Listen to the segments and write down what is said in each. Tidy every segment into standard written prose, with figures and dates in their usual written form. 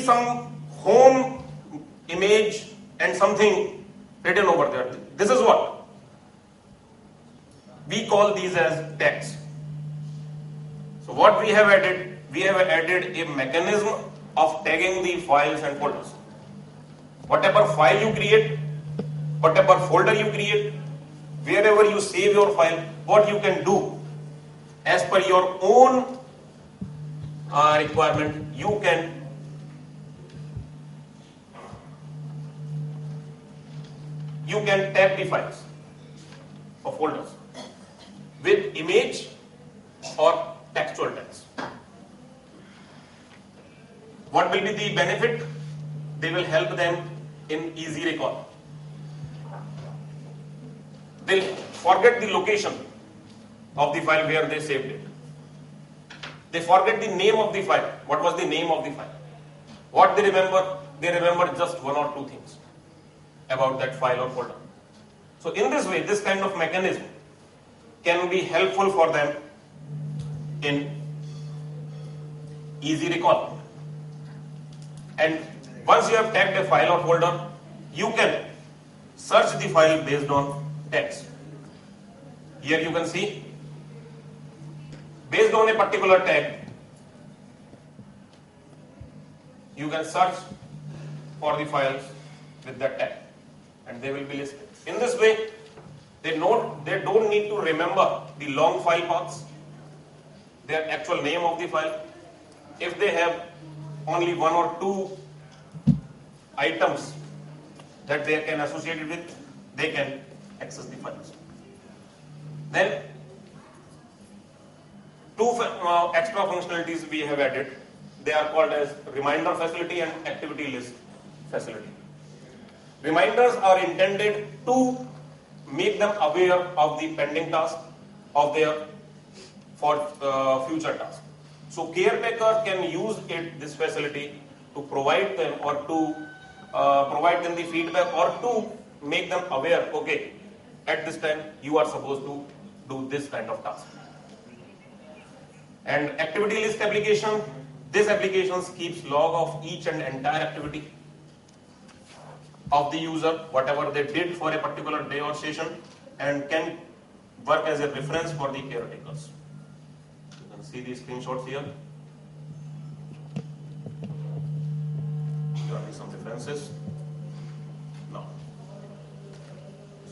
some home image and something written over there. This is what we call these as tags. So what we have added a mechanism of tagging the files and folders. Whatever file you create, whatever folder you create, wherever you save your file, what you can do as per your own requirement, you can tag the files or folders with image or textual tags. What will be the benefit? They will help them in easy recall. They'll forget the location of the file where they saved it. They forget the name of the file. What was the name of the file? What they remember? They remember just one or two things about that file or folder. So in this way, this kind of mechanism can be helpful for them in easy recall. And once you have tagged a file or folder, you can search the file based on tags. Here you can see, based on a particular tag, you can search for the files with that tag and they will be listed. In this way, they don't need to remember the long file paths, their actual name of the file. If they have only one or two items that they can associate it with, they can access the files. Then two extra functionalities we have added. They are called as reminder facility and activity list facility. Reminders are intended to make them aware of the pending task of their future task. So caretaker can use this facility to provide them or to provide them the feedback or to make them aware, okay, at this time you are supposed to do this kind of task. And activity list application, this application keeps log of each and entire activity of the user, whatever they did for a particular day or session, and can work as a reference for the caretakers. You can see these screenshots here. There are some references. No.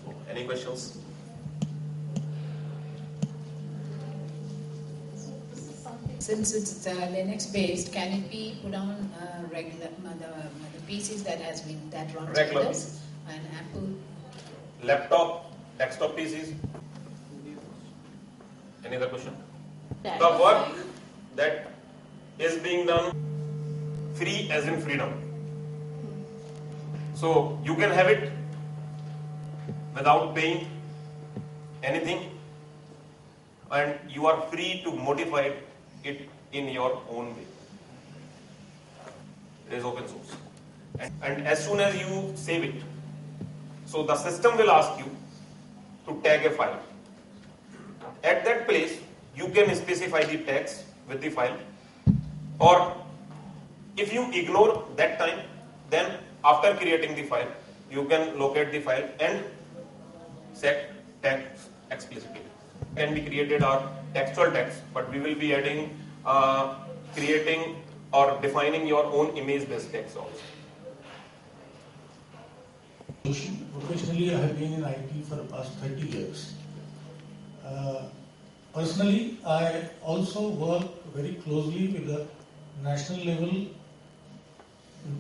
So, any questions? Since it's Linux based, can it be put on regular the PCs that run regular Windows and Apple? Laptop, desktop PCs. Any other question? The work that is being done free as in freedom. So you can have it without paying anything, and you are free to modify it in your own way. It is open source. And as soon as you save it, so the system will ask you to tag a file. At that place, you can specify the tags with the file, or if you ignore that time, then after creating the file, you can locate the file and set tags explicitly. Can be created are textual tags, but we will be adding, creating or defining your own image-based tags also. Professionally, I have been in IT for the past 30 years. Personally, I also work very closely with the national level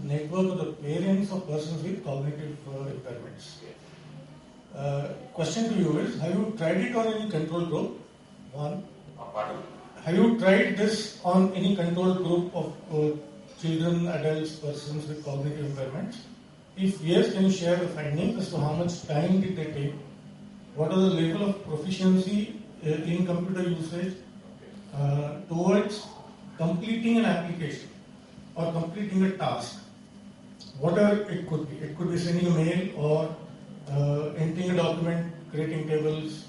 network of the parents of persons with cognitive impairments. Question to you is, have you tried it on any control group? One. Pardon? Have you tried this on any control group of children, adults, persons with cognitive impairments? If yes, can you share the findings as to how much time did they take? What are the level of proficiency in computer usage towards completing an application or completing a task? Whatever it could be. It could be sending a mail or entering a document, creating tables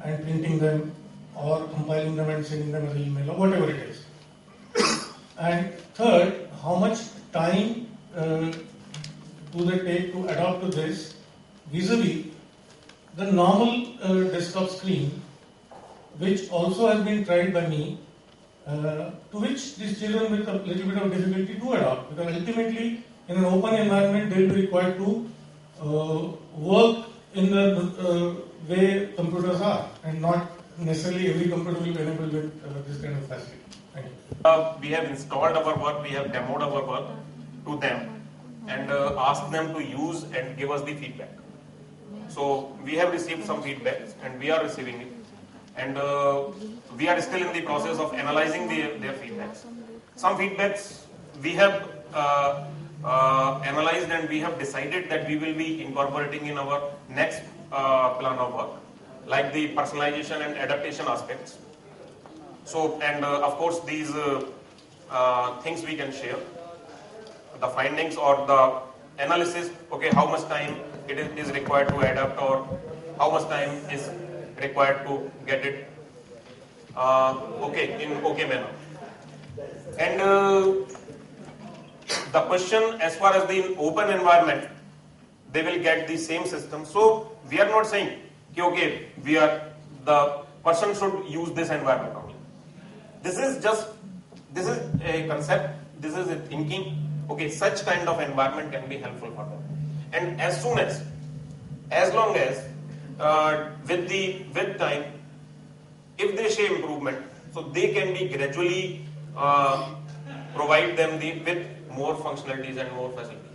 and printing them, or compiling them and sending them as an email, or whatever it is. And third, how much time do they take to adapt to this vis-a-vis the normal desktop screen, which also has been tried by me, to which these children with a little bit of difficulty do adapt, because ultimately in an open environment they will be required to work in the way computers are, and not necessarily every computer will be enabled with this kind of facility. Thank you. We have installed our work, we have demoed our work to them and asked them to use and give us the feedback. So we have received some feedback and we are receiving it, and we are still in the process of analyzing their feedbacks. Some feedbacks we have analyzed and we have decided that we will be incorporating in our next plan of work, like the personalization and adaptation aspects. So, and of course these things we can share, the findings or the analysis, okay, how much time it is required to adapt, or how much time is required to get it okay in okay manner. And the question as far as the open environment, they will get the same system. So we are not saying okay, the person should use this environment only. This is a concept, this is a thinking, okay, such kind of environment can be helpful for them. And as long as with time, if they show improvement, so they can be gradually provide them with more functionalities and more facilities.